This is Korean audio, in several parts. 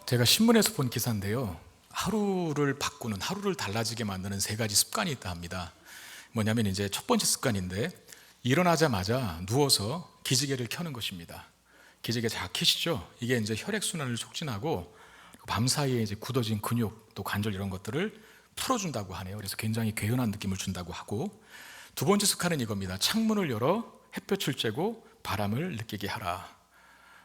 제가 신문에서 본 기사인데요. 하루를 바꾸는, 하루를 달라지게 만드는 세 가지 습관이 있다 합니다. 뭐냐면 이제 첫 번째 습관인데, 일어나자마자 누워서 기지개를 켜는 것입니다. 기지개 잘 켜시죠? 이게 이제 혈액순환을 촉진하고 밤사이에 이제 굳어진 근육, 또 관절 이런 것들을 풀어준다고 하네요. 그래서 굉장히 개운한 느낌을 준다고 하고, 두 번째 습관은 이겁니다. 창문을 열어 햇볕을 쬐고 바람을 느끼게 하라.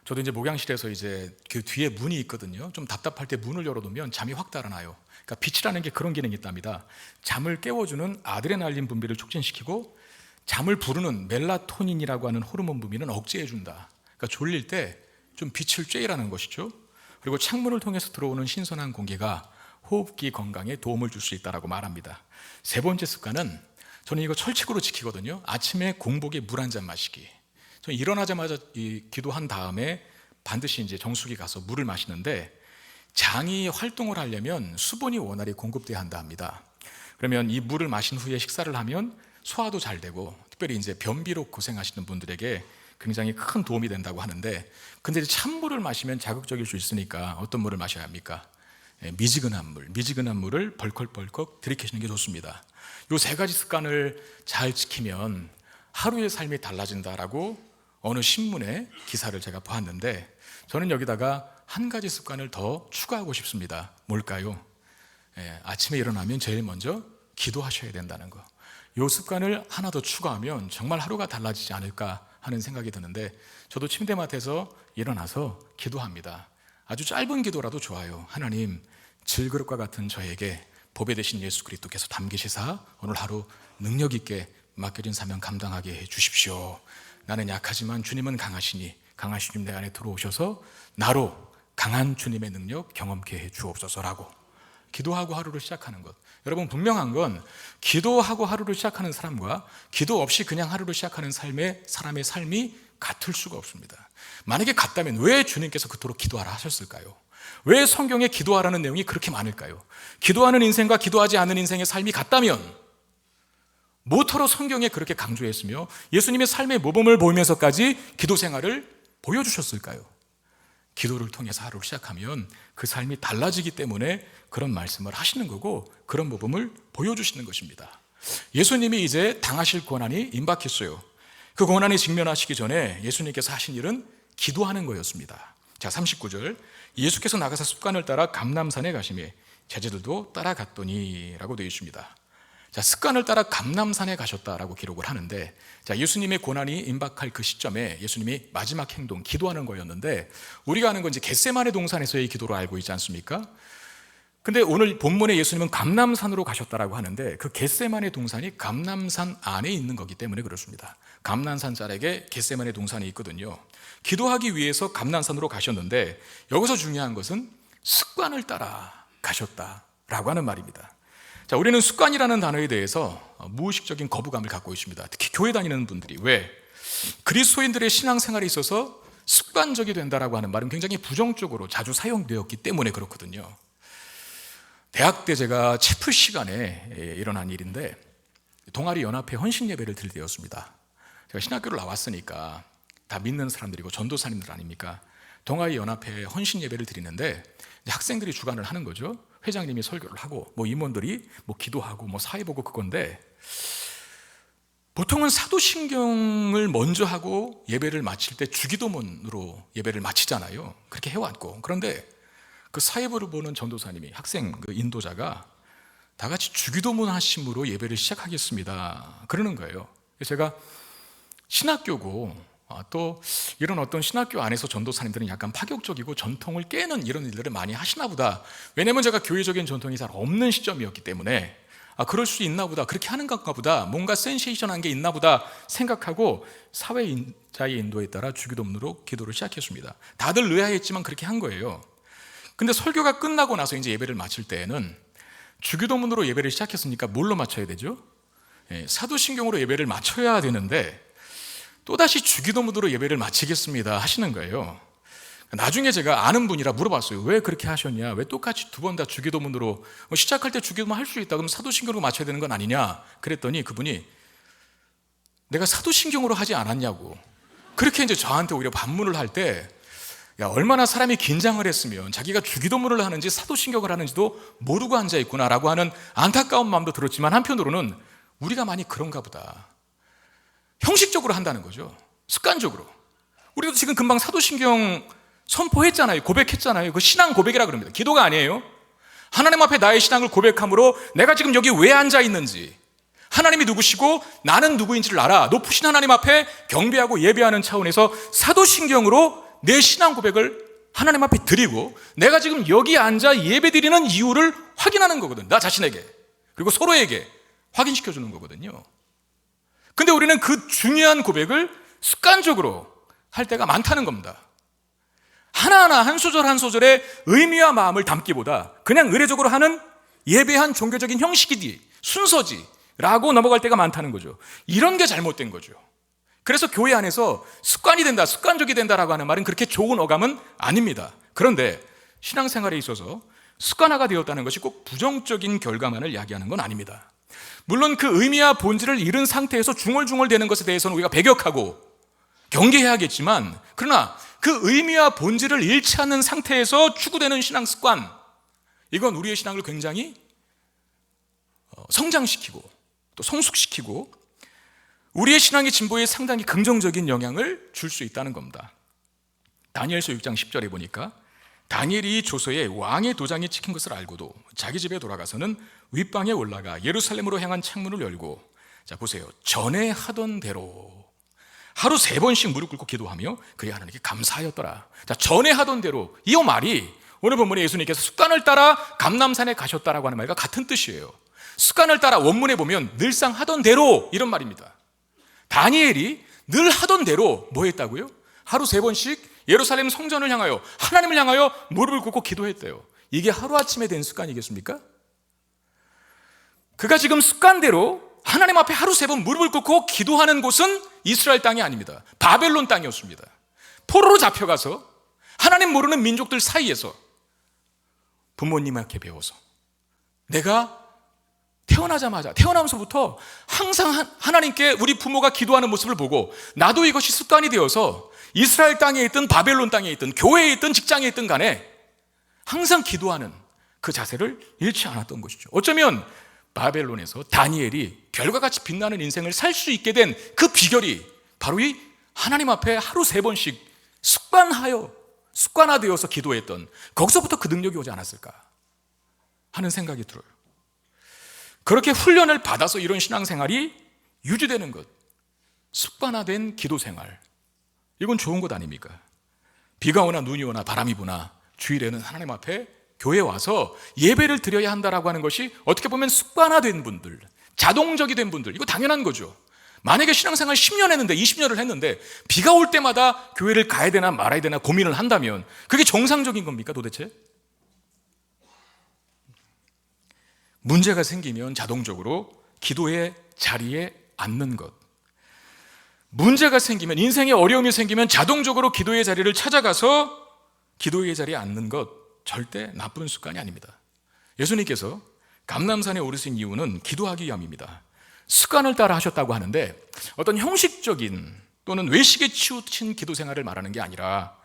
저도 이제 목양실에서 이제 그 뒤에 문이 있거든요. 좀 답답할 때 문을 열어두면 잠이 확 달아나요. 그러니까 빛이라는 게 그런 기능이 있답니다. 잠을 깨워주는 아드레날린 분비를 촉진시키고 잠을 부르는 멜라토닌이라고 하는 호르몬 분비는 억제해준다. 그러니까 졸릴 때 좀 빛을 쬐라는 것이죠. 그리고 창문을 통해서 들어오는 신선한 공기가 호흡기 건강에 도움을 줄 수 있다고 말합니다. 세 번째 습관은 저는 이거 철칙으로 지키거든요. 아침에 공복에 물 한 잔 마시기. 저는 일어나자마자 기도한 다음에 반드시 이제 정수기 가서 물을 마시는데, 장이 활동을 하려면 수분이 원활히 공급돼야 한다 합니다. 그러면 이 물을 마신 후에 식사를 하면 소화도 잘 되고, 특별히 이제 변비로 고생하시는 분들에게 굉장히 큰 도움이 된다고 하는데, 근데 찬물을 마시면 자극적일 수 있으니까 어떤 물을 마셔야 합니까? 미지근한 물을 벌컥벌컥 들이키시는 게 좋습니다. 이 세 가지 습관을 잘 지키면 하루의 삶이 달라진다라고 어느 신문의 기사를 제가 보았는데, 저는 여기다가 한 가지 습관을 더 추가하고 싶습니다. 뭘까요? 아침에 일어나면 제일 먼저 기도하셔야 된다는 거. 이 습관을 하나 더 추가하면 정말 하루가 달라지지 않을까 하는 생각이 드는데, 저도 침대맡에서 일어나서 기도합니다. 아주 짧은 기도라도 좋아요. 하나님, 질그릇과 같은 저에게 보배 되신 예수 그리스도께서 담기시사 오늘 하루 능력 있게 맡겨진 사명 감당하게 해 주십시오. 나는 약하지만 주님은 강하시니 강하신 주님 내 안에 들어오셔서 나로 강한 주님의 능력 경험케 해 주옵소서라고 기도하고 하루를 시작하는 것. 여러분, 분명한 건 기도하고 하루를 시작하는 사람과 기도 없이 그냥 하루를 시작하는 사람의 삶이 같을 수가 없습니다. 만약에 같다면 왜 주님께서 그토록 기도하라 하셨을까요? 왜 성경에 기도하라는 내용이 그렇게 많을까요? 기도하는 인생과 기도하지 않는 인생의 삶이 같다면 모토로 성경에 그렇게 강조했으며 예수님의 삶의 모범을 보이면서까지 기도 생활을 보여주셨을까요? 기도를 통해서 하루를 시작하면 그 삶이 달라지기 때문에 그런 말씀을 하시는 거고, 그런 모범을 보여주시는 것입니다. 예수님이 이제 당하실 고난이 임박했어요. 그 고난에 직면하시기 전에 예수님께서 하신 일은 기도하는 거였습니다. 자, 39절, 예수께서 나가사 습관을 따라 감람산에 가시매 제자들도 따라갔더니 라고 되어 있습니다. 자, 습관을 따라 감람산에 가셨다라고 기록을 하는데, 자, 예수님의 고난이 임박할 그 시점에 예수님이 마지막 행동, 기도하는 거였는데, 우리가 아는 건 이제 겟세마네 동산에서의 기도로 알고 있지 않습니까? 근데 오늘 본문에 예수님은 감람산으로 가셨다라고 하는데, 그 겟세마네 동산이 감람산 안에 있는 거기 때문에 그렇습니다. 감람산 자락에 겟세마네 동산이 있거든요. 기도하기 위해서 감람산으로 가셨는데, 여기서 중요한 것은 습관을 따라 가셨다라고 하는 말입니다. 자, 우리는 습관이라는 단어에 대해서 무의식적인 거부감을 갖고 있습니다. 특히 교회 다니는 분들이. 왜? 그리스도인들의 신앙생활에 있어서 습관적이 된다라고 하는 말은 굉장히 부정적으로 자주 사용되었기 때문에 그렇거든요. 대학 때 제가 채플 시간에 일어난 일인데, 동아리 연합회 헌신 예배를 드릴 때였습니다. 제가 신학교를 나왔으니까 다 믿는 사람들이고 전도사님들 아닙니까? 동아리 연합회 헌신 예배를 드리는데 학생들이 주관을 하는 거죠. 회장님이 설교를 하고 임원들이 기도하고 사회 보고 그건데, 보통은 사도신경을 먼저 하고 예배를 마칠 때 주기도문으로 예배를 마치잖아요. 그렇게 해왔고, 그런데 그 사회부를 보는 전도사님이, 학생 그 인도자가 다 같이 주기도문 하심으로 예배를 시작하겠습니다 그러는 거예요. 제가 신학교고, 또 이런 어떤 신학교 안에서 전도사님들은 약간 파격적이고 전통을 깨는 이런 일들을 많이 하시나 보다. 왜냐면 제가 교회적인 전통이 잘 없는 시점이었기 때문에 그럴 수 있나 보다, 그렇게 하는 건가 보다, 뭔가 센세이션한 게 있나 보다 생각하고 사회자의 인도에 따라 주기도문으로 기도를 시작했습니다. 다들 의아했지만 그렇게 한 거예요. 근데 설교가 끝나고 나서 이제 예배를 마칠 때에는 주기도문으로 예배를 시작했으니까 뭘로 마쳐야 되죠? 사도신경으로 예배를 마쳐야 되는데 또다시 주기도문으로 예배를 마치겠습니다 하시는 거예요. 나중에 제가 아는 분이라 물어봤어요. 왜 그렇게 하셨냐? 왜 똑같이 두 번 다 주기도문으로, 시작할 때 주기도문 할 수 있다 그럼 사도신경으로 마쳐야 되는 건 아니냐? 그랬더니 그분이 내가 사도신경으로 하지 않았냐고, 그렇게 이제 저한테 오히려 반문을 할 때, 야, 얼마나 사람이 긴장을 했으면 자기가 주기도문을 하는지 사도신경을 하는지도 모르고 앉아있구나라고 하는 안타까운 마음도 들었지만, 한편으로는 우리가 많이 그런가 보다. 형식적으로 한다는 거죠. 습관적으로. 우리도 지금 금방 사도신경 선포했잖아요. 고백했잖아요. 그 신앙 고백이라 그럽니다. 기도가 아니에요. 하나님 앞에 나의 신앙을 고백함으로 내가 지금 여기 왜 앉아 있는지, 하나님이 누구시고 나는 누구인지를 알아 높으신 하나님 앞에 경배하고 예배하는 차원에서 사도신경으로 내 신앙 고백을 하나님 앞에 드리고, 내가 지금 여기 앉아 예배 드리는 이유를 확인하는 거거든. 나 자신에게, 그리고 서로에게 확인시켜 주는 거거든요. 근데 우리는 그 중요한 고백을 습관적으로 할 때가 많다는 겁니다. 하나하나 한 소절 한 소절의 의미와 마음을 담기보다 그냥 의례적으로 하는 예배한 종교적인 형식이지, 순서지 라고 넘어갈 때가 많다는 거죠. 이런 게 잘못된 거죠. 그래서 교회 안에서 습관이 된다, 습관적이 된다라고 하는 말은 그렇게 좋은 어감은 아닙니다. 그런데 신앙생활에 있어서 습관화가 되었다는 것이 꼭 부정적인 결과만을 이야기하는 건 아닙니다. 물론 그 의미와 본질을 잃은 상태에서 중얼중얼대는 것에 대해서는 우리가 배격하고 경계해야겠지만, 그러나 그 의미와 본질을 잃지 않는 상태에서 추구되는 신앙 습관, 이건 우리의 신앙을 굉장히 성장시키고 또 성숙시키고 우리의 신앙의 진보에 상당히 긍정적인 영향을 줄 수 있다는 겁니다. 다니엘서 6장 10절에 보니까 다니엘이 조서에 왕의 도장이 찍힌 것을 알고도 자기 집에 돌아가서는 윗방에 올라가 예루살렘으로 향한 창문을 열고, 자 보세요, 전에 하던 대로 하루 3번씩 무릎 꿇고 기도하며 그의 하나님께 감사하였더라. 자, 전에 하던 대로, 이 말이 오늘 본문에 예수님께서 습관을 따라 감람산에 가셨다라고 하는 말과 같은 뜻이에요. 습관을 따라 원문에 보면 늘상 하던 대로 이런 말입니다. 다니엘이 늘 하던 대로 뭐 했다고요? 하루 3번씩 예루살렘 성전을 향하여, 하나님을 향하여 무릎을 꿇고 기도했대요. 이게 하루아침에 된 습관이겠습니까? 그가 지금 습관대로 하나님 앞에 하루 3번 무릎을 꿇고 기도하는 곳은 이스라엘 땅이 아닙니다. 바벨론 땅이었습니다. 포로로 잡혀가서 하나님 모르는 민족들 사이에서 부모님한테 배워서, 내가 태어나면서부터 항상 하나님께 우리 부모가 기도하는 모습을 보고 나도 이것이 습관이 되어서 이스라엘 땅에 있든 바벨론 땅에 있든 교회에 있든 직장에 있든 간에 항상 기도하는 그 자세를 잃지 않았던 것이죠. 어쩌면 바벨론에서 다니엘이 별과 같이 빛나는 인생을 살 수 있게 된 그 비결이 바로 이 하나님 앞에 하루 3번씩 습관화되어서 기도했던, 거기서부터 그 능력이 오지 않았을까 하는 생각이 들어요. 그렇게 훈련을 받아서 이런 신앙생활이 유지되는 것, 습관화된 기도생활, 이건 좋은 것 아닙니까? 비가 오나 눈이 오나 바람이 부나 주일에는 하나님 앞에 교회에 와서 예배를 드려야 한다라고 하는 것이 어떻게 보면 습관화된 분들, 자동적이 된 분들, 이거 당연한 거죠. 만약에 신앙생활 10년 했는데 20년을 했는데 비가 올 때마다 교회를 가야 되나 말아야 되나 고민을 한다면 그게 정상적인 겁니까 도대체? 문제가 생기면 자동적으로 기도의 자리에 앉는 것, 문제가 생기면, 인생에 어려움이 생기면 자동적으로 기도의 자리를 찾아가서 기도의 자리에 앉는 것, 절대 나쁜 습관이 아닙니다. 예수님께서 감람산에 오르신 이유는 기도하기 위함입니다. 습관을 따라 하셨다고 하는데 어떤 형식적인 또는 외식에 치우친 기도 생활을 말하는 게 아니라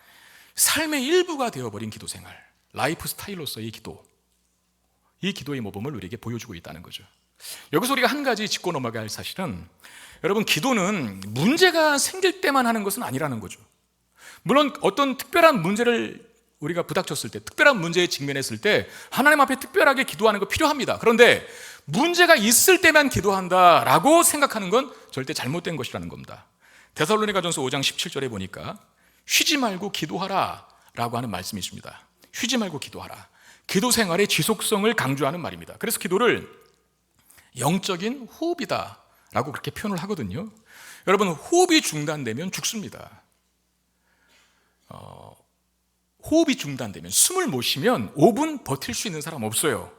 삶의 일부가 되어버린 기도 생활, 라이프 스타일로서의 기도, 이 기도의 모범을 우리에게 보여주고 있다는 거죠. 여기서 우리가 한 가지 짚고 넘어가야 할 사실은, 여러분, 기도는 문제가 생길 때만 하는 것은 아니라는 거죠. 물론 어떤 특별한 문제를 우리가 부닥쳤을 때, 특별한 문제에 직면했을 때 하나님 앞에 특별하게 기도하는 거 필요합니다. 그런데 문제가 있을 때만 기도한다라고 생각하는 건 절대 잘못된 것이라는 겁니다. 데살로니가전서 5장 17절에 보니까 쉬지 말고 기도하라 라고 하는 말씀이 있습니다. 쉬지 말고 기도하라. 기도 생활의 지속성을 강조하는 말입니다. 그래서 기도를 영적인 호흡이다 라고 그렇게 표현을 하거든요. 여러분, 호흡이 중단되면 죽습니다. 호흡이 중단되면, 숨을 못 쉬면 5분 버틸 수 있는 사람 없어요.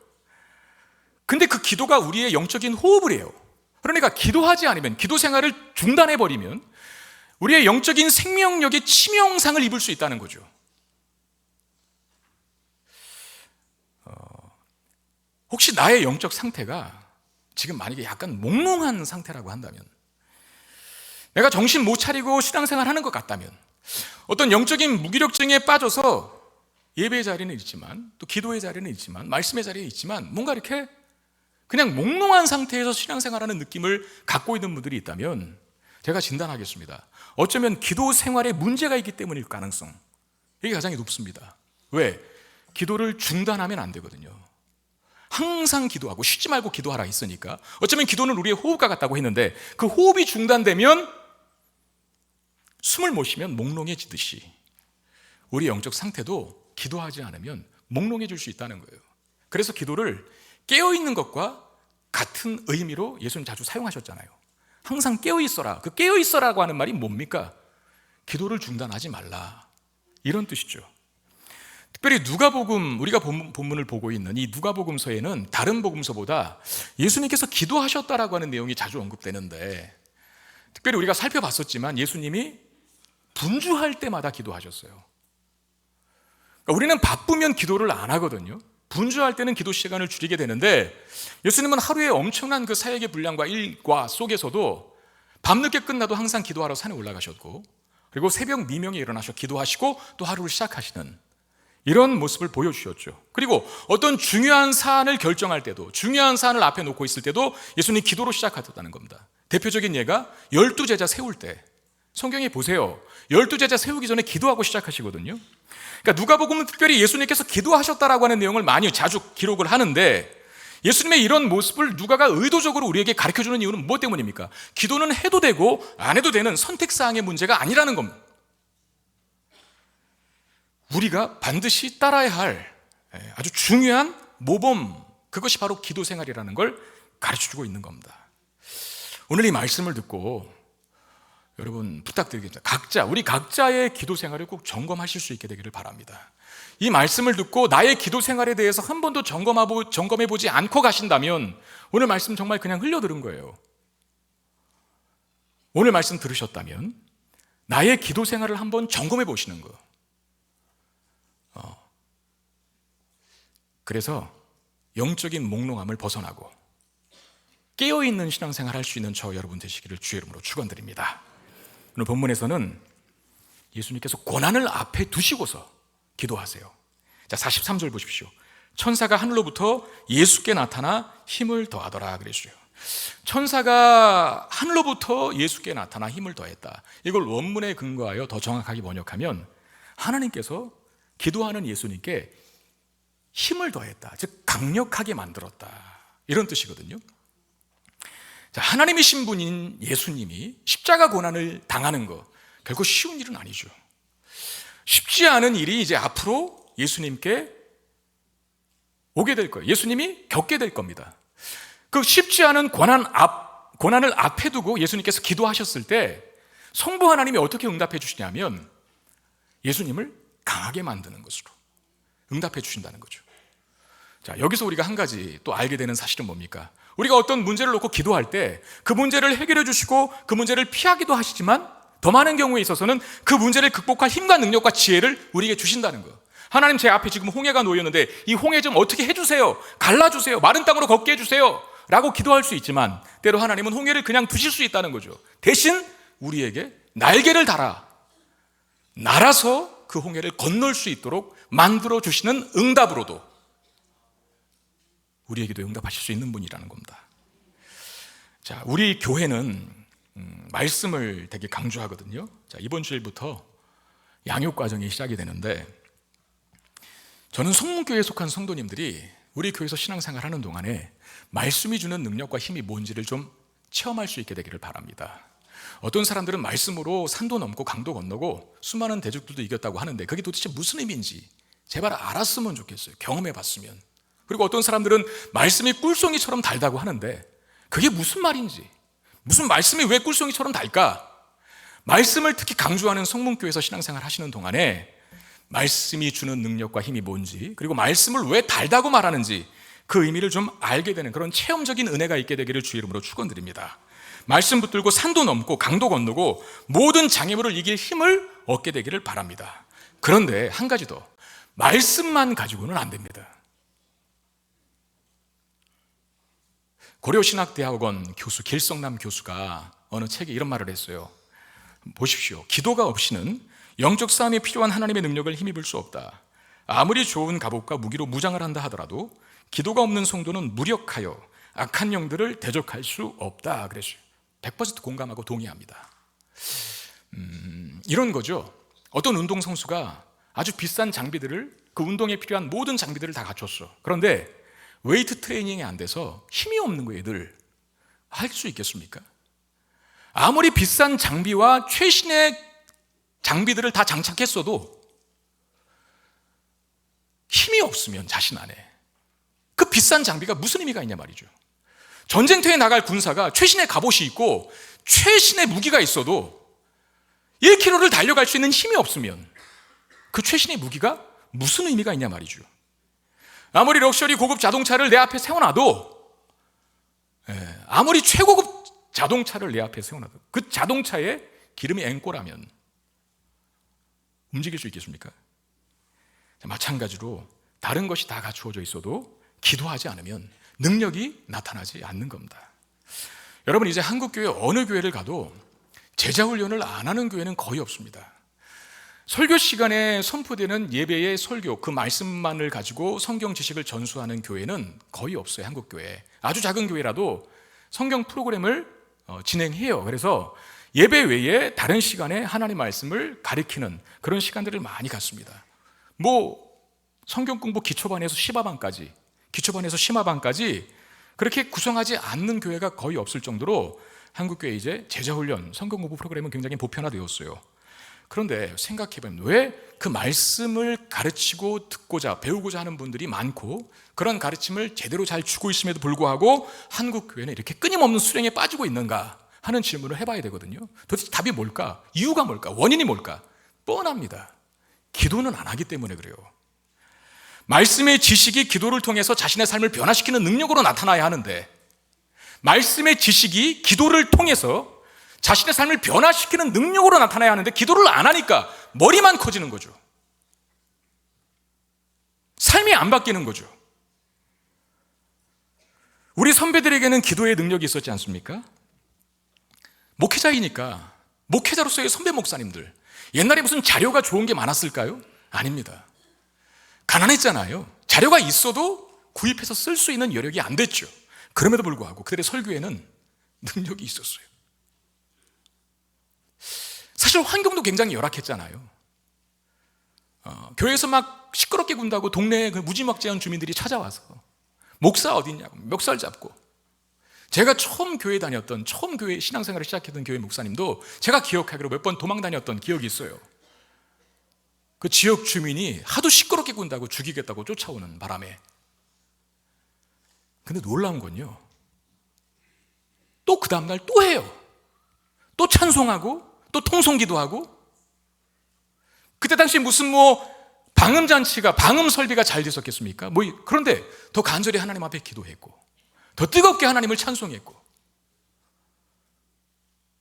근데 그 기도가 우리의 영적인 호흡을 해요. 그러니까 기도하지 않으면, 기도 생활을 중단해버리면 우리의 영적인 생명력에 치명상을 입을 수 있다는 거죠. 혹시 나의 영적 상태가 지금 만약에 약간 몽롱한 상태라고 한다면, 내가 정신 못 차리고 신앙생활 하는 것 같다면, 어떤 영적인 무기력증에 빠져서 예배의 자리는 있지만 또 기도의 자리는 있지만 말씀의 자리에 있지만 뭔가 이렇게 그냥 몽롱한 상태에서 신앙생활하는 느낌을 갖고 있는 분들이 있다면 제가 진단하겠습니다. 어쩌면 기도 생활에 문제가 있기 때문일 가능성, 이게 가장 높습니다. 왜? 기도를 중단하면 안 되거든요. 항상 기도하고 쉬지 말고 기도하라 했으니까. 어쩌면 기도는 우리의 호흡과 같다고 했는데 그 호흡이 중단되면, 숨을 못 쉬면 몽롱해지듯이 우리 영적 상태도 기도하지 않으면 몽롱해질 수 있다는 거예요. 그래서 기도를 깨어있는 것과 같은 의미로 예수님 자주 사용하셨잖아요. 항상 깨어있어라. 그 깨어있어라고 하는 말이 뭡니까? 기도를 중단하지 말라, 이런 뜻이죠. 특별히 누가복음, 우리가 본문을 보고 있는 이 누가복음서에는 다른 복음서보다 예수님께서 기도하셨다라고 하는 내용이 자주 언급되는데, 특별히 우리가 살펴봤었지만 예수님이 분주할 때마다 기도하셨어요. 그러니까 우리는 바쁘면 기도를 안 하거든요. 분주할 때는 기도 시간을 줄이게 되는데 예수님은 하루에 엄청난 그 사역의 분량과 일과 속에서도 밤늦게 끝나도 항상 기도하러 산에 올라가셨고, 그리고 새벽 미명에 일어나셔 기도하시고 또 하루를 시작하시는 이런 모습을 보여주셨죠. 그리고 어떤 중요한 사안을 결정할 때도, 중요한 사안을 앞에 놓고 있을 때도 예수님이 기도로 시작하셨다는 겁니다. 대표적인 예가 12제자 세울 때, 성경에 보세요. 12제자 세우기 전에 기도하고 시작하시거든요. 그러니까 누가복음은 특별히 예수님께서 기도하셨다라고 하는 내용을 많이 자주 기록을 하는데, 예수님의 이런 모습을 누가가 의도적으로 우리에게 가르쳐주는 이유는 무엇 때문입니까? 기도는 해도 되고 안 해도 되는 선택사항의 문제가 아니라는 겁니다. 우리가 반드시 따라야 할 아주 중요한 모범, 그것이 바로 기도 생활이라는 걸 가르쳐주고 있는 겁니다. 오늘 이 말씀을 듣고 여러분 부탁드리겠습니다. 우리 각자의 기도 생활을 꼭 점검하실 수 있게 되기를 바랍니다. 이 말씀을 듣고 나의 기도 생활에 대해서 한 번도 점검해보지 않고 가신다면 오늘 말씀 정말 그냥 흘려들은 거예요. 오늘 말씀 들으셨다면 나의 기도 생활을 한번 점검해 보시는 거. 그래서 영적인 몽롱함을 벗어나고 깨어있는 신앙생활 할 수 있는 저 여러분 되시기를 주의 이름으로 축원드립니다. 오늘 본문에서는 예수님께서 고난을 앞에 두시고서 기도하세요. 자, 43절 보십시오. 천사가 하늘로부터 예수께 나타나 힘을 더하더라 그랬어요. 천사가 하늘로부터 예수께 나타나 힘을 더했다. 이걸 원문에 근거하여 더 정확하게 번역하면 하나님께서 기도하는 예수님께 힘을 더했다, 즉 강력하게 만들었다, 이런 뜻이거든요. 자, 하나님이신 분인 예수님이 십자가 고난을 당하는 거 결코 쉬운 일은 아니죠. 쉽지 않은 일이 이제 앞으로 예수님께 오게 될 거예요. 예수님이 겪게 될 겁니다. 그 쉽지 않은 고난을 앞에 두고 예수님께서 기도하셨을 때 성부 하나님이 어떻게 응답해 주시냐면 예수님을 강하게 만드는 것으로 응답해 주신다는 거죠. 자, 여기서 우리가 한 가지 또 알게 되는 사실은 뭡니까? 우리가 어떤 문제를 놓고 기도할 때 그 문제를 해결해 주시고 그 문제를 피하기도 하시지만 더 많은 경우에 있어서는 그 문제를 극복할 힘과 능력과 지혜를 우리에게 주신다는 거예요. 하나님, 제 앞에 지금 홍해가 놓였는데 이 홍해 좀 어떻게 해주세요, 갈라주세요, 마른 땅으로 걷게 해주세요 라고 기도할 수 있지만 때로 하나님은 홍해를 그냥 두실 수 있다는 거죠. 대신 우리에게 날개를 달아 날아서 그 홍해를 건널 수 있도록 만들어 주시는 응답으로도 우리에게도 응답하실 수 있는 분이라는 겁니다. 자, 우리 교회는 말씀을 되게 강조하거든요. 자, 이번 주일부터 양육 과정이 시작이 되는데 저는 성문교회에 속한 성도님들이 우리 교회에서 신앙생활 하는 동안에 말씀이 주는 능력과 힘이 뭔지를 좀 체험할 수 있게 되기를 바랍니다. 어떤 사람들은 말씀으로 산도 넘고 강도 건너고 수많은 대적들도 이겼다고 하는데 그게 도대체 무슨 의미인지 제발 알았으면 좋겠어요. 경험해 봤으면. 그리고 어떤 사람들은 말씀이 꿀송이처럼 달다고 하는데 그게 무슨 말인지, 무슨 말씀이 왜 꿀송이처럼 달까? 말씀을 특히 강조하는 성문교회에서 신앙생활 하시는 동안에 말씀이 주는 능력과 힘이 뭔지, 그리고 말씀을 왜 달다고 말하는지 그 의미를 좀 알게 되는 그런 체험적인 은혜가 있게 되기를 주의 이름으로 축원드립니다. 말씀 붙들고 산도 넘고 강도 건너고 모든 장애물을 이길 힘을 얻게 되기를 바랍니다. 그런데 한 가지 더, 말씀만 가지고는 안 됩니다. 고려신학대학원 교수 길성남 교수가 어느 책에 이런 말을 했어요. 보십시오. 기도가 없이는 영적 싸움에 필요한 하나님의 능력을 힘입을 수 없다. 아무리 좋은 갑옷과 무기로 무장을 한다 하더라도 기도가 없는 성도는 무력하여 악한 영들을 대적할 수 없다 그랬어요. 100% 공감하고 동의합니다. 이런 거죠. 어떤 운동선수가 아주 비싼 장비들을, 그 운동에 필요한 모든 장비들을 다 갖췄어. 그런데 웨이트 트레이닝이 안 돼서 힘이 없는 거예요. 애들 할 수 있겠습니까? 아무리 비싼 장비와 최신의 장비들을 다 장착했어도 힘이 없으면 자신 안에 그 비싼 장비가 무슨 의미가 있냐 말이죠. 전쟁터에 나갈 군사가 최신의 갑옷이 있고 최신의 무기가 있어도 1km를 달려갈 수 있는 힘이 없으면 그 최신의 무기가 무슨 의미가 있냐 말이죠. 아무리 럭셔리 고급 자동차를 내 앞에 세워놔도, 아무리 최고급 자동차를 내 앞에 세워놔도 그 자동차에 기름이 앵꼬라면 움직일 수 있겠습니까? 마찬가지로 다른 것이 다 갖추어져 있어도 기도하지 않으면 능력이 나타나지 않는 겁니다. 여러분, 이제 한국교회 어느 교회를 가도 제자훈련을 안 하는 교회는 거의 없습니다. 설교 시간에 선포되는 예배의 설교, 그 말씀만을 가지고 성경 지식을 전수하는 교회는 거의 없어요. 한국교회 아주 작은 교회라도 성경 프로그램을 진행해요. 그래서 예배 외에 다른 시간에 하나님 말씀을 가리키는 그런 시간들을 많이 갖습니다. 성경 공부 기초반에서 심화반까지, 기초반에서 심화반까지 그렇게 구성하지 않는 교회가 거의 없을 정도로 한국교회 이제 제자훈련, 성경 공부 프로그램은 굉장히 보편화되었어요. 그런데 생각해보면 왜 그 말씀을 가르치고 듣고자, 배우고자 하는 분들이 많고 그런 가르침을 제대로 잘 주고 있음에도 불구하고 한국교회는 이렇게 끊임없는 수렁에 빠지고 있는가 하는 질문을 해봐야 되거든요. 도대체 답이 뭘까? 이유가 뭘까? 원인이 뭘까? 뻔합니다. 기도는 안 하기 때문에 그래요. 말씀의 지식이 기도를 통해서 자신의 삶을 변화시키는 능력으로 나타나야 하는데, 말씀의 지식이 기도를 통해서 자신의 삶을 변화시키는 능력으로 나타나야 하는데 기도를 안 하니까 머리만 커지는 거죠. 삶이 안 바뀌는 거죠. 우리 선배들에게는 기도의 능력이 있었지 않습니까? 목회자이니까, 목회자로서의 선배 목사님들, 옛날에 무슨 자료가 좋은 게 많았을까요? 아닙니다. 가난했잖아요. 자료가 있어도 구입해서 쓸 수 있는 여력이 안 됐죠. 그럼에도 불구하고 그들의 설교에는 능력이 있었어요. 사실 환경도 굉장히 열악했잖아요. 교회에서 막 시끄럽게 군다고 동네에 그 무지막지한 주민들이 찾아와서 목사 어딨냐고 멱살 잡고, 제가 처음 교회 신앙생활을 시작했던 교회 목사님도 제가 기억하기로 몇 번 도망 다녔던 기억이 있어요. 그 지역 주민이 하도 시끄럽게 군다고 죽이겠다고 쫓아오는 바람에. 근데 놀라운 건요, 또 그 다음날 또 해요. 또 찬송하고 또 통성기도하고. 그때 당시 무슨 방음잔치가, 방음 설비가 잘 됐었겠습니까? 그런데 더 간절히 하나님 앞에 기도했고, 더 뜨겁게 하나님을 찬송했고,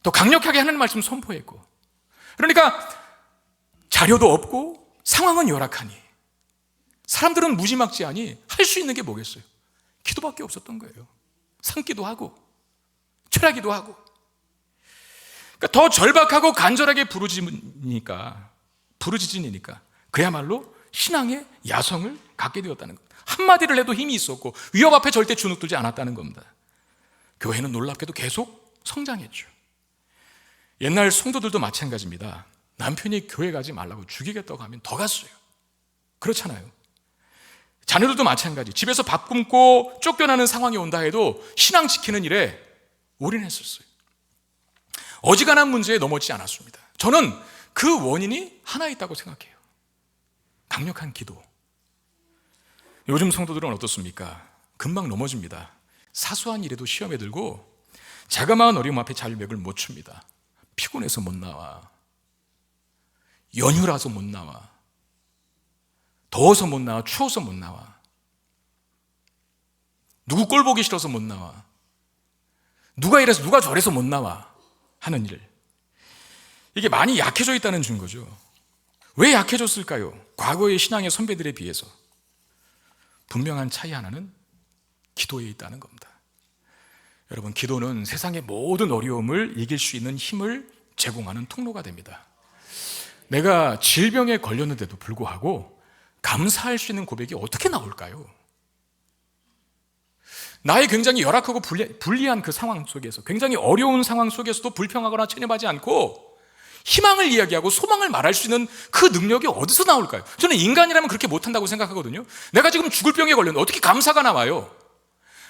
더 강력하게 하나님 말씀 선포했고. 그러니까 자료도 없고 상황은 열악하니, 사람들은 무지막지하니 할 수 있는 게 뭐겠어요? 기도밖에 없었던 거예요. 산기도 하고 철야기도 하고. 그러니까 더 절박하고 간절하게 부르짖으니까 그야말로 신앙의 야성을 갖게 되었다는 겁니다. 한마디를 해도 힘이 있었고 위협 앞에 절대 주눅들지 않았다는 겁니다. 교회는 놀랍게도 계속 성장했죠. 옛날 성도들도 마찬가지입니다. 남편이 교회 가지 말라고 죽이겠다고 하면 더 갔어요. 그렇잖아요. 자녀들도 마찬가지. 집에서 밥 굶고 쫓겨나는 상황이 온다 해도 신앙 지키는 일에 올인했었어요. 어지간한 문제에 넘어지지 않았습니다. 저는 그 원인이 하나 있다고 생각해요. 강력한 기도. 요즘 성도들은 어떻습니까? 금방 넘어집니다. 사소한 일에도 시험에 들고 자그마한 어려움 앞에 자율맥을 못 춥니다. 피곤해서 못 나와, 연휴라서 못 나와, 더워서 못 나와, 추워서 못 나와, 누구 꼴 보기 싫어서 못 나와, 누가 이래서 누가 저래서 못 나와 하는 일, 이게 많이 약해져 있다는 증거죠. 왜 약해졌을까요? 과거의 신앙의 선배들에 비해서. 분명한 차이 하나는 기도에 있다는 겁니다. 여러분, 기도는 세상의 모든 어려움을 이길 수 있는 힘을 제공하는 통로가 됩니다. 내가 질병에 걸렸는데도 불구하고 감사할 수 있는 고백이 어떻게 나올까요? 나의 굉장히 열악하고 불리한 그 상황 속에서, 굉장히 어려운 상황 속에서도 불평하거나 체념하지 않고 희망을 이야기하고 소망을 말할 수 있는 그 능력이 어디서 나올까요? 저는 인간이라면 그렇게 못한다고 생각하거든요. 내가 지금 죽을 병에 걸렸는데 어떻게 감사가 나와요?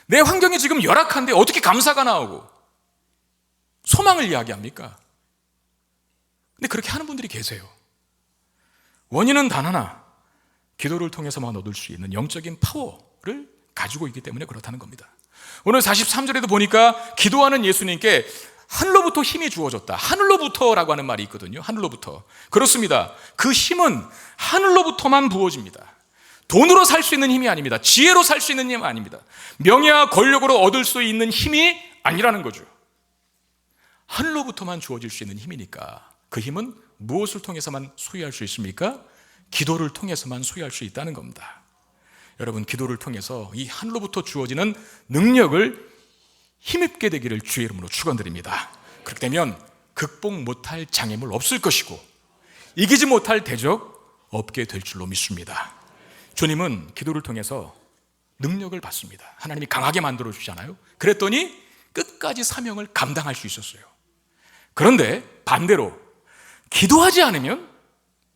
내 환경이 지금 열악한데 어떻게 감사가 나오고 소망을 이야기합니까? 근데 그렇게 하는 분들이 계세요. 원인은 단 하나, 기도를 통해서만 얻을 수 있는 영적인 파워를 가지고 있기 때문에 그렇다는 겁니다. 오늘 43절에도 보니까 기도하는 예수님께 하늘로부터 힘이 주어졌다. 하늘로부터라고 하는 말이 있거든요. 하늘로부터. 그렇습니다. 그 힘은 하늘로부터만 부어집니다. 돈으로 살 수 있는 힘이 아닙니다. 지혜로 살 수 있는 힘이 아닙니다. 명예와 권력으로 얻을 수 있는 힘이 아니라는 거죠. 하늘로부터만 주어질 수 있는 힘이니까 그 힘은 무엇을 통해서만 소유할 수 있습니까? 기도를 통해서만 소유할 수 있다는 겁니다. 여러분, 기도를 통해서 이 하늘로부터 주어지는 능력을 힘입게 되기를 주의 이름으로 축원드립니다. 그렇게 되면 극복 못할 장애물 없을 것이고 이기지 못할 대적 없게 될 줄로 믿습니다. 주님은 기도를 통해서 능력을 받습니다. 하나님이 강하게 만들어 주시잖아요. 그랬더니 끝까지 사명을 감당할 수 있었어요. 그런데 반대로 기도하지 않으면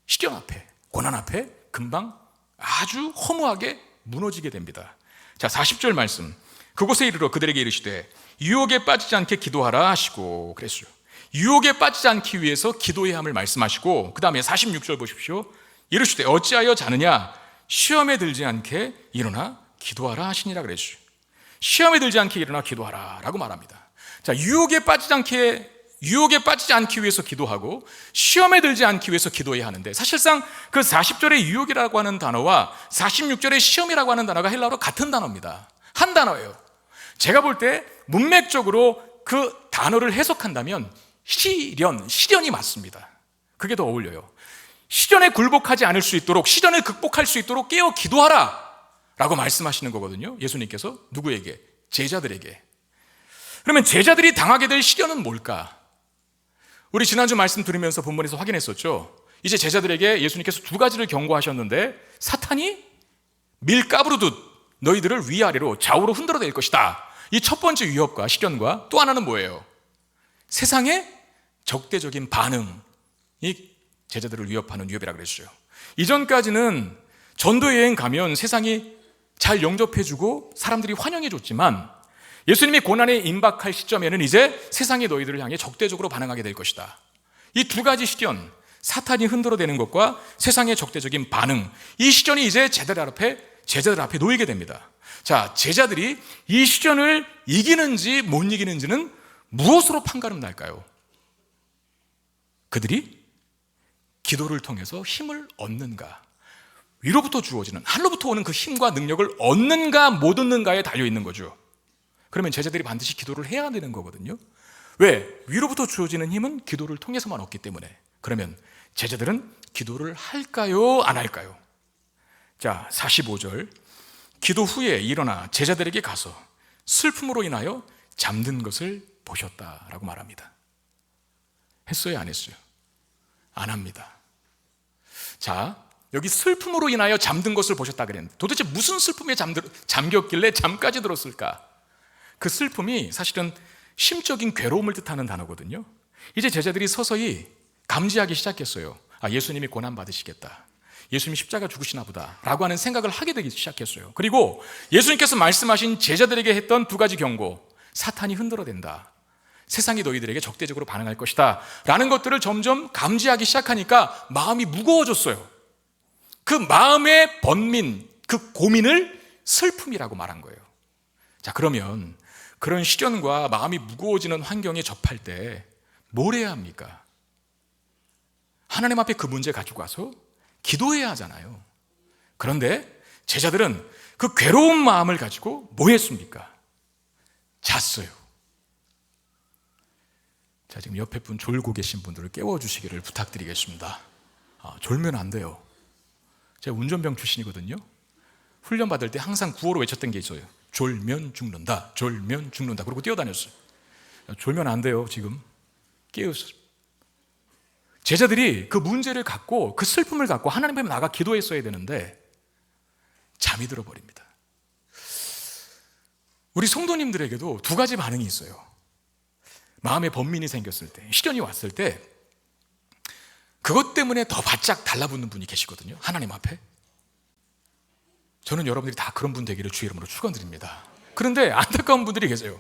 시련 앞에, 고난 앞에 금방 아주 허무하게 무너지게 됩니다. 자, 40절 말씀. 그곳에 이르러 그들에게 이르시되 유혹에 빠지지 않게 기도하라 하시고 그랬어요. 유혹에 빠지지 않기 위해서 기도해야 함을 말씀하시고, 그 다음에 46절 보십시오. 이르시되 어찌하여 자느냐, 시험에 들지 않게 일어나 기도하라 하시니라 그랬어요. 시험에 들지 않게 일어나 기도하라 라고 말합니다. 자, 유혹에 빠지지 않기 위해서 기도하고 시험에 들지 않기 위해서 기도해야 하는데, 사실상 그 40절의 유혹이라고 하는 단어와 46절의 시험이라고 하는 단어가 헬라어로 같은 단어입니다. 한 단어예요. 제가 볼 때 문맥적으로 그 단어를 해석한다면 시련이 맞습니다. 그게 더 어울려요. 시련에 굴복하지 않을 수 있도록, 시련을 극복할 수 있도록 깨어 기도하라 라고 말씀하시는 거거든요. 예수님께서 누구에게? 제자들에게. 그러면 제자들이 당하게 될 시련은 뭘까? 우리 지난주 말씀 들으면서 본문에서 확인했었죠. 이제 제자들에게 예수님께서 두 가지를 경고하셨는데, 사탄이 밀가부르듯 너희들을 위아래로 좌우로 흔들어댈 것이다. 이 첫 번째 위협과 시련과, 또 하나는 뭐예요? 세상의 적대적인 반응이 제자들을 위협하는 위협이라고 그랬어요. 이전까지는 전도여행 가면 세상이 잘 영접해주고 사람들이 환영해줬지만, 예수님이 고난에 임박할 시점에는 이제 세상이 너희들을 향해 적대적으로 반응하게 될 것이다. 이 두 가지 시련, 사탄이 흔들어대는 것과 세상의 적대적인 반응, 이 시련이 이제 제자들 앞에 놓이게 됩니다. 자, 제자들이 이 시련을 이기는지 못 이기는지는 무엇으로 판가름 날까요? 그들이 기도를 통해서 힘을 얻는가, 위로부터 주어지는, 하늘로부터 오는 그 힘과 능력을 얻는가 못 얻는가에 달려있는 거죠. 그러면 제자들이 반드시 기도를 해야 되는 거거든요. 왜? 위로부터 주어지는 힘은 기도를 통해서만 얻기 때문에. 그러면 제자들은 기도를 할까요? 안 할까요? 자, 45절. 기도 후에 일어나 제자들에게 가서 슬픔으로 인하여 잠든 것을 보셨다라고 말합니다. 했어요, 안 했어요? 안 합니다. 자, 여기 슬픔으로 인하여 잠든 것을 보셨다 그랬는데, 도대체 무슨 슬픔에 잠겼길래 잠까지 들었을까? 그 슬픔이 사실은 심적인 괴로움을 뜻하는 단어거든요. 이제 제자들이 서서히 감지하기 시작했어요. 아, 예수님이 고난 받으시겠다, 예수님이 십자가 죽으시나 보다 라고 하는 생각을 하게 되기 시작했어요. 그리고 예수님께서 말씀하신 제자들에게 했던 두 가지 경고, 사탄이 흔들어댄다, 세상이 너희들에게 적대적으로 반응할 것이다 라는 것들을 점점 감지하기 시작하니까 마음이 무거워졌어요. 그 마음의 번민, 그 고민을 슬픔이라고 말한 거예요. 자, 그러면 그런 시련과 마음이 무거워지는 환경에 접할 때 뭘 해야 합니까? 하나님 앞에 그 문제 가지고 와서 기도해야 하잖아요. 그런데 제자들은 그 괴로운 마음을 가지고 뭐 했습니까? 잤어요. 자, 지금 옆에 분 졸고 계신 분들을 깨워주시기를 부탁드리겠습니다. 졸면 안 돼요. 제가 운전병 출신이거든요. 훈련 받을 때 항상 구호로 외쳤던 게 있어요. 졸면 죽는다, 졸면 죽는다. 그러고 뛰어다녔어요. 졸면 안 돼요. 지금 깨우세요. 제자들이 그 문제를 갖고 그 슬픔을 갖고 하나님 앞에 나가 기도했어야 되는데 잠이 들어버립니다. 우리 성도님들에게도 두 가지 반응이 있어요. 마음에 번민이 생겼을 때, 시련이 왔을 때 그것 때문에 더 바짝 달라붙는 분이 계시거든요. 하나님 앞에. 저는 여러분들이 다 그런 분 되기를 주의 이름으로 축원드립니다. 그런데 안타까운 분들이 계세요.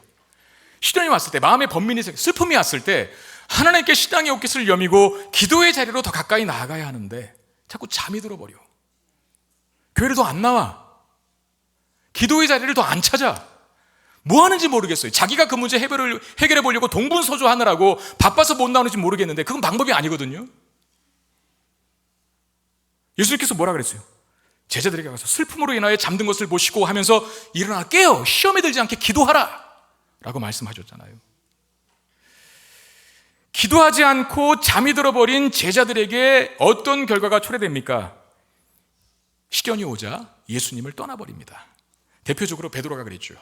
시련이 왔을 때, 마음에 번민이 생겨, 슬픔이 왔을 때 하나님께 신앙의 옷깃을 여미고 기도의 자리로 더 가까이 나아가야 하는데 자꾸 잠이 들어버려. 교회를 더 안 나와. 기도의 자리를 더 안 찾아. 뭐 하는지 모르겠어요. 자기가 그 문제 해결해 보려고 동분서주하느라고 바빠서 못 나오는지 모르겠는데 그건 방법이 아니거든요. 예수님께서 뭐라 그랬어요? 제자들에게 가서 슬픔으로 인하여 잠든 것을 보시고 하면서 일어나 깨어 시험에 들지 않게 기도하라 라고 말씀하셨잖아요. 기도하지 않고 잠이 들어버린 제자들에게 어떤 결과가 초래됩니까? 시련이 오자 예수님을 떠나버립니다. 대표적으로 베드로가 그랬죠.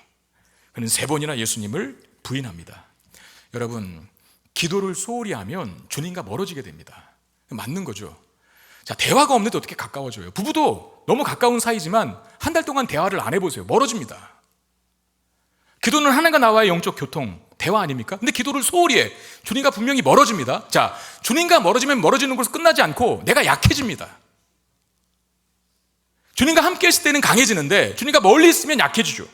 그는 3번이나 예수님을 부인합니다. 여러분, 기도를 소홀히 하면 주님과 멀어지게 됩니다. 맞는 거죠. 자, 대화가 없는데 어떻게 가까워져요? 부부도 너무 가까운 사이지만 한 달 동안 대화를 안 해보세요. 멀어집니다. 기도는 하나님과 나와의 영적 교통, 대화 아닙니까? 근데 기도를 소홀히 해. 주님과 분명히 멀어집니다. 자, 주님과 멀어지면 멀어지는 것으로 끝나지 않고 내가 약해집니다. 주님과 함께 있을 때는 강해지는데 주님과 멀리 있으면 약해지죠.